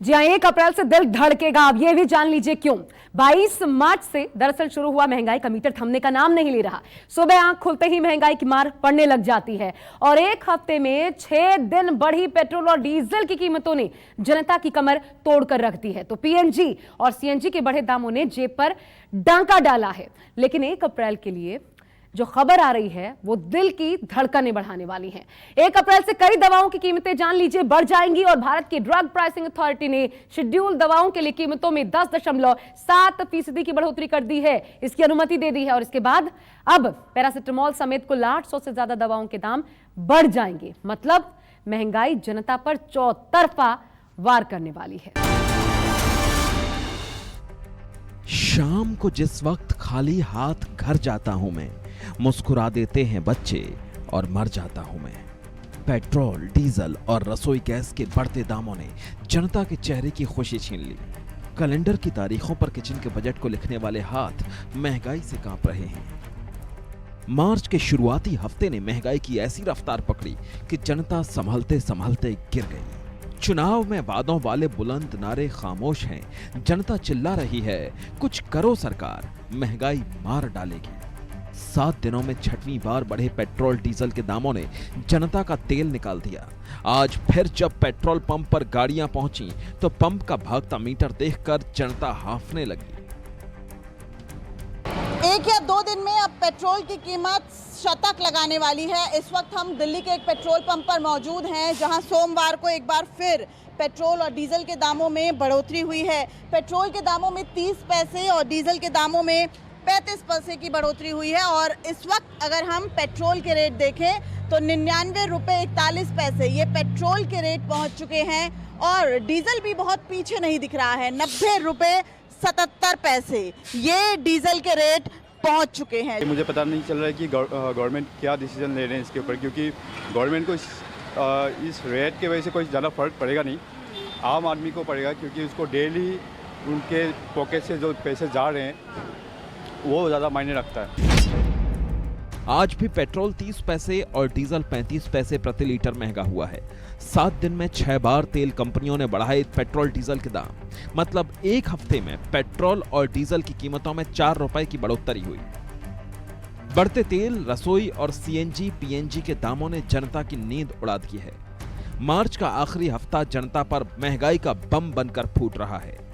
जी हाँ, 1 अप्रैल से दिल धड़केगा। अब ये भी जान लीजिए क्यों। 22 मार्च से दरअसल शुरू हुआ महंगाई का मीटर थमने का नाम नहीं ले रहा। सुबह आंख खुलते ही महंगाई की मार पड़ने लग जाती है और एक हफ्ते में 6 दिन बढ़ी पेट्रोल और डीजल की कीमतों ने जनता की कमर तोड़कर रख दी है। तो पीएनजी और सीएनजी के बढ़े दामों ने जेब पर डांका डाला है। लेकिन 1 अप्रैल के लिए जो खबर आ रही है वो दिल की धड़कनें बढ़ाने वाली है। 1 अप्रैल से कई दवाओं की कीमतें जान लीजिए बढ़ जाएंगी और भारत की ड्रग प्राइसिंग अथॉरिटी ने शेड्यूल दवाओं के लिए कीमतों में 10.7% की बढ़ोतरी कर दी है, इसकी अनुमति दे दी है। और इसके बाद अब पैरासिटामोल समेत कुल 800 से ज्यादा दवाओं के दाम बढ़ जाएंगे। मतलब महंगाई जनता पर चौतरफा वार करने वाली है। शाम को जिस वक्त खाली हाथ घर जाता हूं मैं, मुस्कुरा देते हैं बच्चे और मर जाता हूं मैं। पेट्रोल, डीजल और रसोई गैस के बढ़ते दामों ने जनता के चेहरे की खुशी छीन ली। कैलेंडर की तारीखों पर किचन के बजट को लिखने वाले हाथ महंगाई से कांप रहे हैं। मार्च के शुरुआती हफ्ते ने महंगाई की ऐसी रफ्तार पकड़ी कि जनता संभलते संभलते गिर गई। चुनाव में वादों वाले बुलंद नारे खामोश हैं। जनता चिल्ला रही है, कुछ करो सरकार, महंगाई मार डालेगी। 7 दिनों में 6वीं बार बढ़े पेट्रोल डीजल के दामों ने जनता का तेल निकाल दिया। आज फिर जब पेट्रोल पंप पर गाड़ियां पहुंची तो पंप का भागता मीटर देखकर जनता हांफने लगी। 1 या 2 दिन में अब पेट्रोल की कीमत शतक लगाने वाली है। इस वक्त हम दिल्ली के एक पेट्रोल पंप पर मौजूद हैं, जहां सोमवार को एक बार फिर पेट्रोल और डीजल के दामों में बढ़ोतरी हुई है। पेट्रोल के दामों में 30 पैसे और डीजल के दामों में 35 पैसे की बढ़ोतरी हुई है। और इस वक्त अगर हम पेट्रोल के रेट देखें तो 99 रुपये 41 पैसे ये पेट्रोल के रेट पहुंच चुके हैं और डीजल भी बहुत पीछे नहीं दिख रहा है। 90 रुपये 77 पैसे ये डीजल के रेट पहुंच चुके हैं। मुझे पता नहीं चल रहा है कि गवर्नमेंट क्या डिसीजन ले रहे हैं इसके ऊपर, क्योंकि गवर्नमेंट को इस रेट की वजह से कोई ज़्यादा फर्क पड़ेगा नहीं, आम आदमी को पड़ेगा, क्योंकि उसको डेली उनके पॉकेट से जो पैसे जा रहे हैं वो ज़्यादा मायने रखता है। आज भी पेट्रोल 30 पैसे और डीजल 35 पैसे प्रति लीटर महंगा हुआ है। 7 दिन में 6 बार तेल कंपनियों ने बढ़ाए पेट्रोल डीजल के दाम। मतलब एक हफ्ते में पेट्रोल और डीजल की कीमतों में 4 रुपए की बढ़ोतरी हुई। बढ़ते तेल, रसोई और सीएनजी, पीएनजी के दामों ने जनता की नींद उड़ा दी है। मार्च का आखिरी हफ्ता जनता पर महंगाई का बम बनकर फूट रहा है।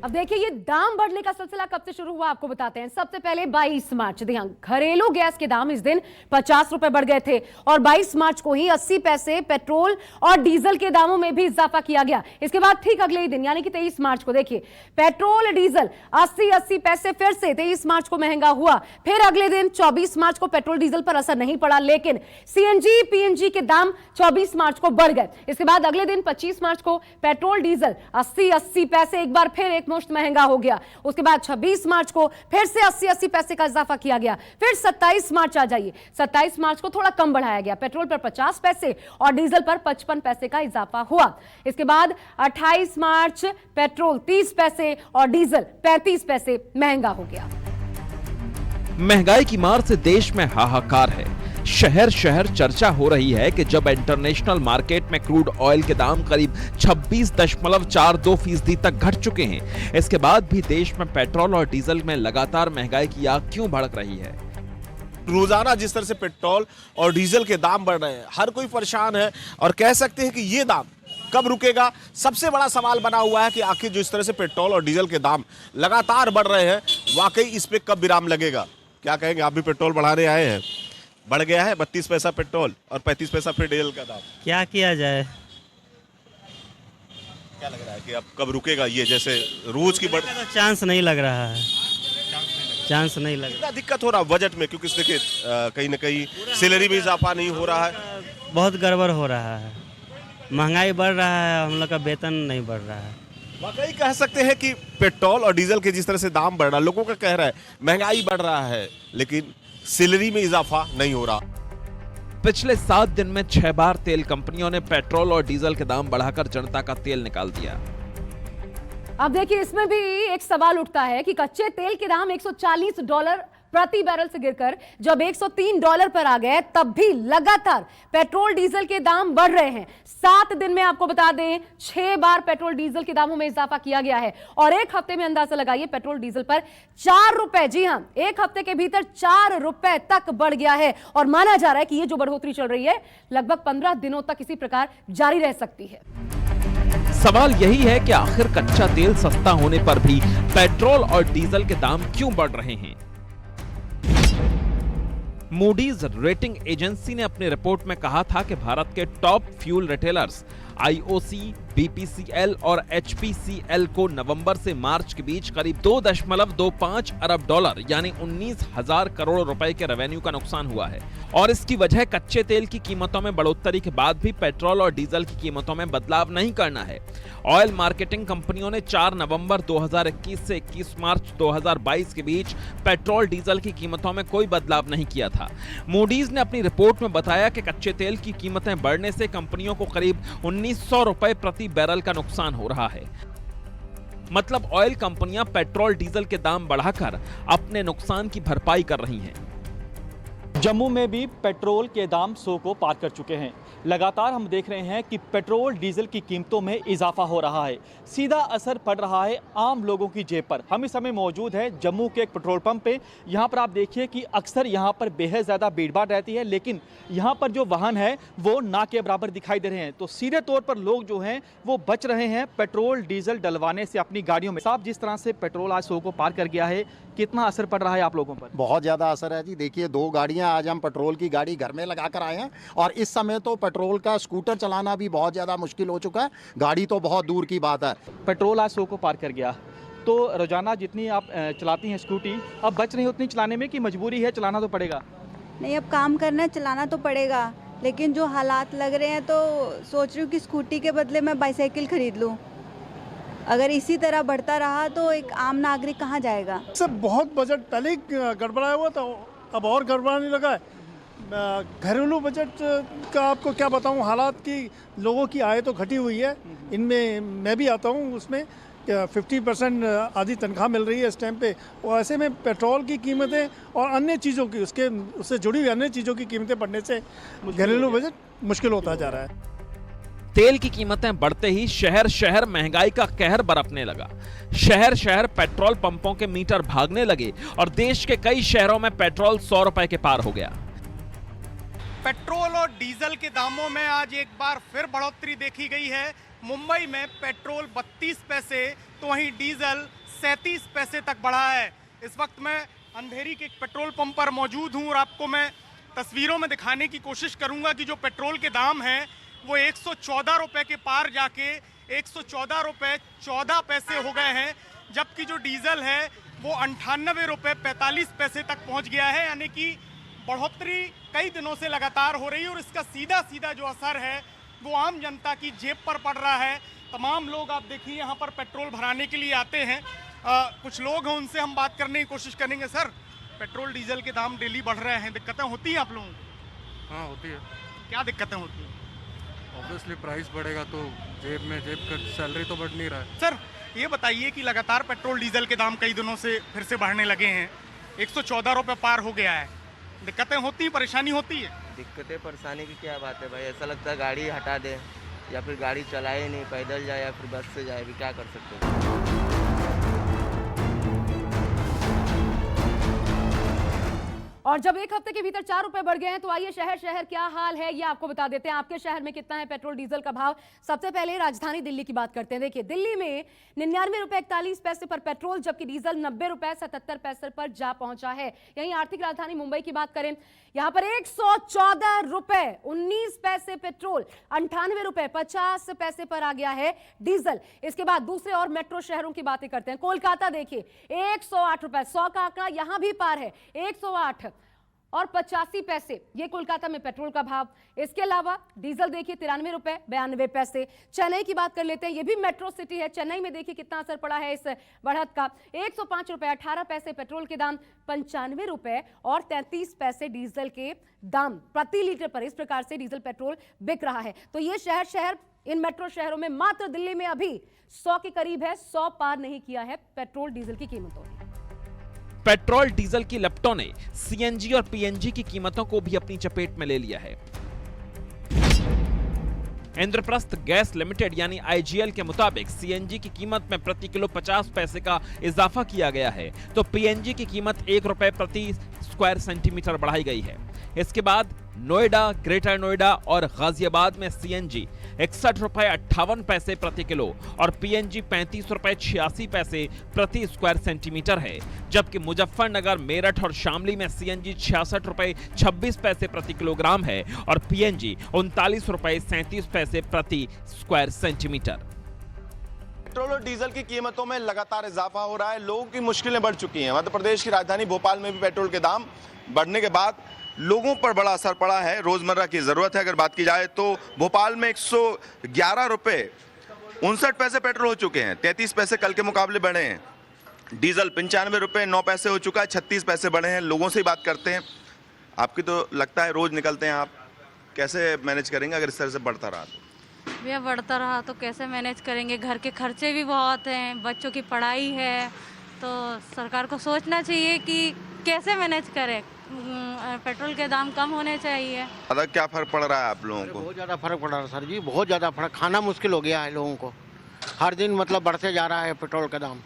अब देखिए, ये दाम बढ़ने का सिलसिला कब से शुरू हुआ आपको बताते हैं। सबसे पहले 22 मार्च, घरेलू गैस के दाम इस दिन 50 रुपए बढ़ गए थे और 22 मार्च को ही 80 पैसे पेट्रोल और डीजल के दामों में भी इजाफा किया गया। इसके बाद ठीक अगले ही दिन यानी कि 23 मार्च को देखिए, पेट्रोल डीजल 80 पैसे फिर से 23 मार्च को महंगा हुआ। फिर अगले दिन 24 मार्च को पेट्रोल डीजल पर असर नहीं पड़ा, लेकिन सीएनजी पीएनजी के दाम 24 मार्च को बढ़ गए। इसके बाद अगले दिन 25 मार्च को पेट्रोल डीजल 80 पैसे एक बार फिर एक मुश्त महंगा हो गया। उसके बाद 26 मार्च को फिर से 80 पैसे का इजाफा किया गया। फिर 27 मार्च आ जाइए, 27 मार्च को थोड़ा कम बढ़ाया गया, पेट्रोल पर 50 पैसे और डीजल पर 55 पैसे का इजाफा हुआ। इसके बाद 28 मार्च पेट्रोल 30 पैसे और डीजल 35 पैसे महंगा हो गया। महंगाई की मार से देश में हाहाकार है। शहर शहर चर्चा हो रही है कि जब इंटरनेशनल मार्केट में क्रूड ऑयल के दाम करीब 26.42% तक घट चुके हैं, इसके बाद भी देश में पेट्रोल और डीजल में लगातार महंगाई की आग क्यों भड़क रही है। रोजाना जिस तरह से पेट्रोल और डीजल के दाम बढ़ रहे हैं, हर कोई परेशान है और कह सकते हैं कि ये दाम कब रुकेगा। सबसे बड़ा सवाल बना हुआ है कि आखिर जो इस तरह से पेट्रोल और डीजल के दाम लगातार बढ़ रहे हैं, वाकई इस पे कब विराम लगेगा। क्या कहेंगे, आप भी पेट्रोल बढ़ाने आए हैं, बढ़ गया है 32 पैसा पेट्रोल और 35 पैसा फिर डीजल का दाम। क्या किया जाए, क्या लग रहा है कि अब कब रुकेगा ये, जैसे रोज की बढ़ तो चांस नहीं लग रहा है, चांस नहीं लग रहा। दिक्कत हो रहा है बजट में, क्योंकि देखिए कहीं ना कहीं सैलरी में इजाफा नहीं हो रहा है, बहुत गड़बड़ हो रहा है, महंगाई बढ़ रहा है, हम लोग का वेतन नहीं बढ़ रहा है। वाकई कह सकते हैं कि पेट्रोल और डीजल के जिस तरह से दाम बढ़ रहा है, लोगों का कह रहा है महंगाई बढ़ रहा है, लेकिन सैलरी में इजाफा नहीं हो रहा। पिछले 7 दिन में 6 बार तेल कंपनियों ने पेट्रोल और डीजल के दाम बढ़ाकर जनता का तेल निकाल दिया। अब देखिए, इसमें भी एक सवाल उठता है कि कच्चे तेल के दाम $140 प्रति बैरल से गिरकर जब $103 पर आ गए, तब भी लगातार पेट्रोल डीजल के दाम बढ़ रहे हैं। 7 दिन में आपको बता दें 6 बार पेट्रोल डीजल के दामों में इजाफा किया गया है और एक हफ्ते में अंदाजा लगाइए पेट्रोल डीजल पर 4 रुपए, जी हां, एक हफ्ते के भीतर 4 रुपए तक बढ़ गया है और माना जा रहा है कि यह जो बढ़ोतरी चल रही है लगभग 15 दिनों तक इसी प्रकार जारी रह सकती है। सवाल यही है कि आखिर कच्चा तेल सस्ता होने पर भी पेट्रोल और डीजल के दाम क्यों बढ़ रहे हैं? मूडीज रेटिंग एजेंसी ने अपनी रिपोर्ट में कहा था कि भारत के top fuel retailers IOC, BPCL और एचपीसीएल को नवंबर से मार्च के बीच करीब $2.25 अरब यानी 19,000 करोड़ रुपए के रेवेन्यू का नुकसान हुआ है और इसकी वजह कच्चे तेल की कीमतों में बढ़ोतरी के बाद भी पेट्रोल और डीजल की कीमतों में बदलाव नहीं करना है। ऑयल मार्केटिंग कंपनियों ने 4 नवंबर 2021 से 21 मार्च 2022 के बीच पेट्रोल डीजल की कीमतों में कोई बदलाव नहीं किया था। मूडीज ने अपनी रिपोर्ट में बताया कि कच्चे तेल की कीमतें बढ़ने से कंपनियों को करीब 1900 रुपए प्रति बैरल का नुकसान हो रहा है। मतलब ऑयल कंपनियां पेट्रोल डीजल के दाम बढ़ाकर अपने नुकसान की भरपाई कर रही हैं। जम्मू में भी पेट्रोल के दाम 100 को पार कर चुके हैं। लगातार हम देख रहे हैं कि पेट्रोल डीजल की कीमतों में इजाफा हो रहा है, सीधा असर पड़ रहा है आम लोगों की जेब पर। हम इस समय मौजूद हैं जम्मू के एक पेट्रोल पंप पे। यहाँ पर आप देखिए कि अक्सर यहाँ पर बेहद ज़्यादा भीड़भाड़ रहती है, लेकिन यहाँ पर जो वाहन है वो ना के बराबर दिखाई दे रहे हैं। तो सीधे तौर पर लोग जो हैं वो बच रहे हैं पेट्रोल डीजल डलवाने से अपनी गाड़ियों में। साहब, जिस तरह से पेट्रोल आज 100 को पार कर गया है, कितना असर पड़ रहा है आप लोगों पर? बहुत ज़्यादा असर है जी। देखिए, 2 गाड़ियां आज हम पेट्रोल की गाड़ी घर में लगा कर आए हैं और इस समय तो पेट्रोल का स्कूटर चलाना भी बहुत ज़्यादा मुश्किल हो चुका है, गाड़ी तो बहुत दूर की बात है। पेट्रोल आज 100 को पार कर गया, तो रोजाना जितनी आप चलाती हैं स्कूटी, अब बच नहीं उतनी चलाने में कि मजबूरी है, चलाना तो पड़ेगा? नहीं, अब काम करना है, चलाना तो पड़ेगा, लेकिन जो हालात लग रहे हैं तो सोच रही हूँ कि स्कूटी के बदले मैं बाईसाइकिल खरीद लूँ। अगर इसी तरह बढ़ता रहा तो एक आम नागरिक कहाँ जाएगा? सब बहुत बजट पहले ही गड़बड़ाया हुआ था, अब और गड़बड़ाने लगा है। घरेलू बजट का आपको क्या बताऊं, हालात की लोगों की आय तो घटी हुई है, इनमें मैं भी आता हूं, उसमें 50% आधी तनख्वाह मिल रही है इस टाइम पे, और ऐसे में पेट्रोल की कीमतें और अन्य चीज़ों की उससे जुड़ी हुई अन्य चीज़ों की कीमतें बढ़ने से घरेलू बजट मुश्किल होता जा रहा है। तेल की कीमतें बढ़ते ही शहर शहर महंगाई का कहर बरपने लगा। शहर शहर पेट्रोल पंपों के मीटर भागने लगे और देश के कई शहरों में पेट्रोल 100 रुपए के पार हो गया। पेट्रोल और डीजल के दामों में आज एक बार फिर बढ़ोतरी देखी गई है। मुंबई में पेट्रोल 32 पैसे तो वहीं डीजल 37 पैसे तक बढ़ा है। इस वक्त मैं अंधेरी के एक पेट्रोल पंप पर मौजूद हूं और आपको मैं तस्वीरों में दिखाने की कोशिश करूंगा कि जो पेट्रोल के दाम हैं वो 114 रुपए के पार जाके 114 रुपए 14 पैसे हो गए हैं, जबकि जो डीजल है वो 98 रुपए 45 पैसे तक पहुंच गया है। यानी कि बढ़ोतरी कई दिनों से लगातार हो रही है और इसका सीधा सीधा जो असर है वो आम जनता की जेब पर पड़ रहा है। तमाम लोग आप देखिए यहाँ पर पेट्रोल भराने के लिए आते हैं। कुछ लोग हैं, उनसे हम बात करने की कोशिश करेंगे। सर, पेट्रोल डीजल के दाम डेली बढ़ रहे हैं, दिक्कतें होती हैं आप लोगों को? हाँ, होती है। क्या दिक्कतें होती हैं? ऑब्वियसली प्राइस बढ़ेगा तो जेब का सैलरी तो बढ़ नहीं रहा है। सर, ये बताइए कि लगातार पेट्रोल डीजल के दाम कई दिनों से फिर से बढ़ने लगे हैं, 114 रुपये पार हो गया है, दिक्कतें होती, परेशानी होती है? दिक्कतें परेशानी की क्या बात है भाई, ऐसा लगता है गाड़ी हटा दे या फिर गाड़ी चलाए नहीं, पैदल जाए या फिर बस से जाए, भी क्या कर सकते हैं। और जब एक हफ्ते के भीतर 4 रुपए बढ़ गए हैं तो आइए शहर शहर क्या हाल है ये आपको बता देते हैं। आपके शहर में कितना है पेट्रोल डीजल का भाव? सबसे पहले राजधानी दिल्ली की बात करते हैं। देखिए, दिल्ली में 99 रुपए 41 पैसे पर पेट्रोल, जबकि डीजल 90 रुपए 77 पैसे पर जा पहुंचा है। यहीं आर्थिक राजधानी मुंबई की बात करें, यहां पर 114 रुपए 19 पैसे पेट्रोल, 98 रुपए 50 पैसे पर आ गया है डीजल। इसके बाद दूसरे और मेट्रो शहरों की बातें करते हैं। कोलकाता देखिए, 108 रुपए, 100 का आंकड़ा यहां भी पार है, 108 और 85 पैसे ये कोलकाता में पेट्रोल का भाव। इसके अलावा डीजल देखिए 93 रुपए 92 पैसे। चेन्नई की बात कर लेते हैं, ये भी मेट्रो सिटी है। चेन्नई में देखिए कितना असर पड़ा है इस बढ़त का, 105 रुपए 18 पैसे पेट्रोल के दाम, 95 रुपए और 33 पैसे डीजल के दाम प्रति लीटर पर। इस प्रकार से डीजल पेट्रोल बिक रहा है। तो ये शहर शहर इन मेट्रो शहरों में, मात्र दिल्ली में अभी 100 के करीब है, 100 पार नहीं किया है पेट्रोल डीजल की कीमतों ने। पेट्रोल डीजल की लपटों ने सीएनजी और पीएनजी की कीमतों को भी अपनी चपेट में ले लिया है। इंद्रप्रस्थ गैस लिमिटेड यानी आईजीएल के मुताबिक सीएनजी की कीमत में प्रति किलो 50 पैसे का इजाफा किया गया है, तो पीएनजी की कीमत 1 रुपए प्रति स्क्वायर सेंटीमीटर बढ़ाई गई है। इसके बाद नोएडा, ग्रेटर नोएडा और गाजियाबाद में सीएनजी 61 रुपए 58 पैसे प्रति किलो और पीएनजी 35 रुपए 86 पैसे प्रति स्क्वायर सेंटीमीटर है, जबकि मुजफ्फरनगर, मेरठ और शामली में सीएनजी 66 रुपए 26 पैसे प्रति किलोग्राम है और पीएनजी 39 रुपए 37 पैसे प्रति स्क्वायर सेंटीमीटर। पेट्रोल और डीजल की कीमतों में लगातार इजाफा हो रहा है, लोगों की मुश्किलें बढ़ चुकी हैं। मध्य प्रदेश की राजधानी भोपाल में भी पेट्रोल के दाम बढ़ने के बाद लोगों पर बड़ा असर पड़ा है। रोजमर्रा की जरूरत है अगर बात की जाए तो भोपाल में 111 रुपए 59 पैसे पेट्रोल हो चुके हैं, 33 पैसे कल के मुकाबले बढ़े हैं। डीजल 95 रुपए 9 पैसे हो चुका है, 36 पैसे बढ़े हैं। लोगों से ही बात करते हैं। आपकी तो लगता है रोज निकलते हैं आप, कैसे मैनेज करेंगे अगर इस तरह से बढ़ता रहा तो? भैया बढ़ता रहा तो कैसे मैनेज करेंगे, घर के खर्चे भी बहुत हैं, बच्चों की पढ़ाई है, तो सरकार को सोचना चाहिए कि कैसे मैनेज करें। पेट्रोल के दाम कम होने चाहिए। अगर क्या फर्क पड़ रहा है आप लोगों को? बहुत ज़्यादा फर्क पड़ रहा है सर जी, बहुत ज़्यादा फर्क। खाना मुश्किल हो गया है लोगों को, हर दिन मतलब बढ़ते जा रहा है पेट्रोल का दाम।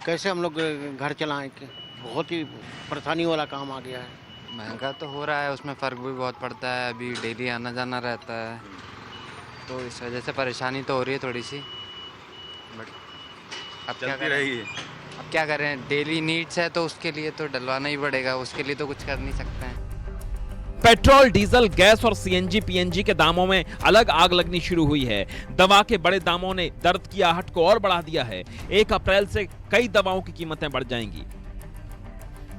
कैसे हम लोग घर चलाएं कि बहुत ही परेशानी वाला काम आ गया है। महंगा तो हो रहा है, उसमें फ़र्क भी बहुत पड़ता है। अभी डेली आना जाना रहता है तो इस वजह से परेशानी तो हो रही है थोड़ी सी, बट अब क्या रहेगी। अब क्या करें, डेली नीड्स है तो उसके लिए तो डलवाना ही पड़ेगा, उसके लिए तो कुछ कर नहीं सकते हैं। पेट्रोल, डीजल, गैस और सीएनजी, पीएनजी के दामों में अलग आग लगनी शुरू हुई है। दवा के बड़े दामों ने दर्द की आहट को और बढ़ा दिया है। 1 अप्रैल से कई दवाओं की कीमतें बढ़ जाएंगी।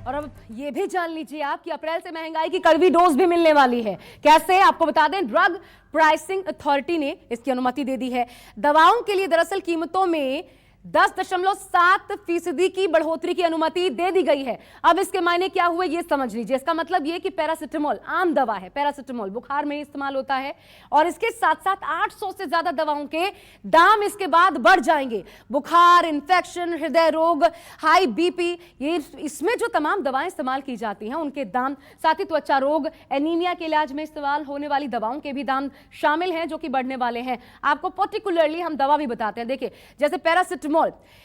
और अब ये भी जान लीजिए आप कि अप्रैल से महंगाई की कड़वी डोज भी मिलने वाली है। कैसे, आपको बता दें, ड्रग प्राइसिंग अथॉरिटी ने इसकी अनुमति दे दी है। दवाओं के लिए दरअसल कीमतों में 10.7% की बढ़ोतरी की अनुमति दे दी गई है। अब इसके मायने क्या हुए ये समझ लीजिए। इसका मतलब ये कि पैरासिटामोल आम दवा है, पैरासिटामोल बुखार में इस्तेमाल होता है और इसके साथ साथ 800 से ज्यादा दवाओं के दाम इसके बाद बढ़ जाएंगे। बुखार, इन्फेक्शन, हृदय रोग, हाई बीपी, ये इसमें जो तमाम दवाएं इस्तेमाल की जाती हैं उनके दाम, साथ ही त्वचा रोग, एनीमिया के इलाज में इस्तेमाल होने वाली दवाओं के भी दाम शामिल हैं जो कि बढ़ने वाले हैं। आपको पर्टिकुलरली हम दवा भी बताते हैं। देखिए, जैसे पैरासिटामोल,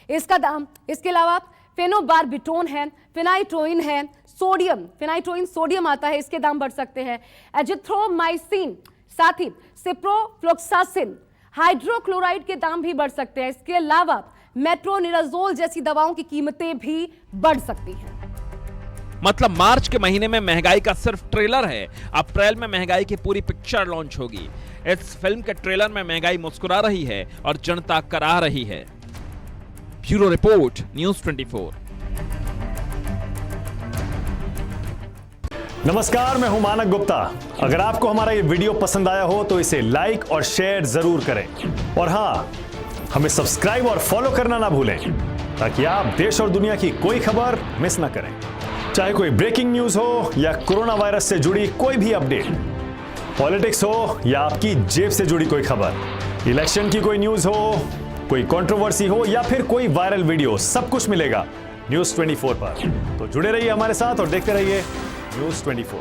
इसका दाम, इसके अलावा फेनोबारबिटोन है, फिनाइट्रोइन है, सोडियम, फिनाइट्रोइन सोडियम आता है, इसके दाम बढ़ सकते हैं। एजिथ्रोमाइसिन, साथ ही सिप्रोफ्लोक्सासिन, हाइड्रोक्लोराइड के दाम भी बढ़ सकते हैं। इसके अलावा मेट्रोनिडाजोल जैसी दवाओं की कीमतें भी बढ़ सकती हैं। मतलब मार्च के महीने में महंगाई का सिर्फ ट्रेलर है, अप्रैल में महंगाई की पूरी पिक्चर लॉन्च होगी। इस फिल्म के ट्रेलर में महंगाई मुस्कुरा रही है और जनता कराह रही है। Bureau report, news 24। नमस्कार, मैं हूं मानक गुप्ता। अगर आपको हमारा ये वीडियो पसंद आया हो तो इसे लाइक और शेयर जरूर करें और हां, हमें सब्सक्राइब और फॉलो करना ना भूलें ताकि आप देश और दुनिया की कोई खबर मिस ना करें। चाहे कोई ब्रेकिंग न्यूज हो या कोरोना वायरस से जुड़ी कोई भी अपडेट, पॉलिटिक्स हो या आपकी जेब से जुड़ी कोई खबर, इलेक्शन की कोई न्यूज हो, कोई कंट्रोवर्सी हो या फिर कोई वायरल वीडियो, सब कुछ मिलेगा न्यूज़ 24 पर। तो जुड़े रहिए हमारे साथ और देखते रहिए न्यूज़ 24।